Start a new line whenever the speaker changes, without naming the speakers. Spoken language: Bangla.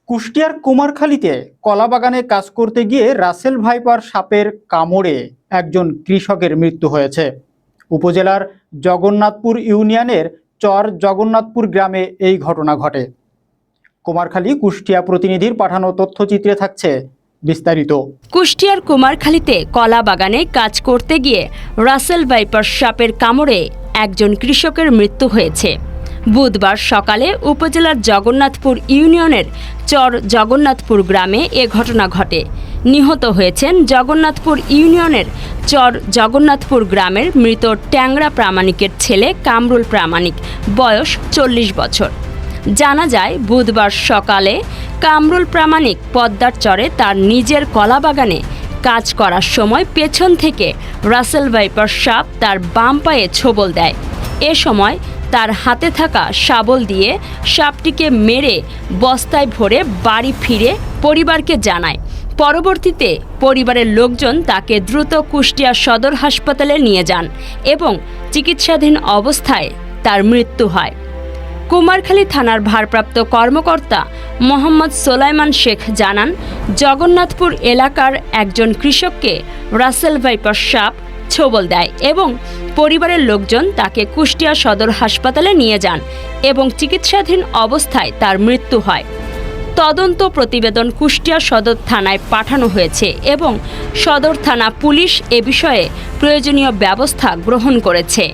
কুষ্টিয়ার কুমারখালীতে কলাবাগানে কাজ করতে গিয়ে রাসেল ভাইপার সাপের কামড়ে একজন কৃষকের মৃত্যু হয়েছে। উপজেলার জগন্নাথপুর ইউনিয়নের চর জগন্নাথপুর গ্রামে এই ঘটনা ঘটে। কুমারখালী কুষ্টিয়া প্রতিনিধির পাঠানো তথ্যচিত্রে থাকছে বিস্তারিত।
কুষ্টিয়ার কুমারখালীতে কলা বাগানে কাজ করতে গিয়ে রাসেল ভাইপার সাপের কামড়ে একজন কৃষকের মৃত্যু হয়েছে। বুধবার সকালে উপজেলার জগন্নাথপুর ইউনিয়নের চর জগন্নাথপুর গ্রামে এ ঘটনা ঘটে। নিহত হয়েছেন জগন্নাথপুর ইউনিয়নের চর জগন্নাথপুর গ্রামের মৃত ট্যাংরা প্রামাণিকের ছেলে কামরুল প্রামাণিক, বয়স 40 বছর। জানা যায়, বুধবার সকালে কামরুল প্রামাণিক পদ্মার চরে তার নিজের কলা বাগানে কাজ করার সময় পেছন থেকে রাসেল ভাইপার সাপ তার বাম পায়ে ছোবল দেয়। এ সময় তার হাতে থাকা শাবল দিয়ে সাপটিকে মেরে বস্তায় ভরে বাড়ি ফিরে পরিবারকে জানায়। পরবর্তীতে পরিবারের লোকজন তাকে দ্রুত কুষ্টিয়া সদর হাসপাতালে নিয়ে যান এবং চিকিৎসাধীন অবস্থায় তার মৃত্যু হয়। কুমারখালী থানার ভারপ্রাপ্ত কর্মকর্তা মোহাম্মদ সোলাইমান শেখ জানান, জগন্নাথপুর এলাকার একজন কৃষককে রাসেল ভাইপার সাপ ছোবল দেয় এবং পরিবারের লোকজন তাকে কুষ্টিয়া সদর হাসপাতালে নিয়ে যান এবং চিকিৎসাধীন অবস্থায় তার মৃত্যু হয়। তদন্ত প্রতিবেদন কুষ্টিয়া সদর থানায় পাঠানো হয়েছে এবং সদর থানা পুলিশ এ বিষয়ে প্রয়োজনীয় ব্যবস্থা গ্রহণ করেছে।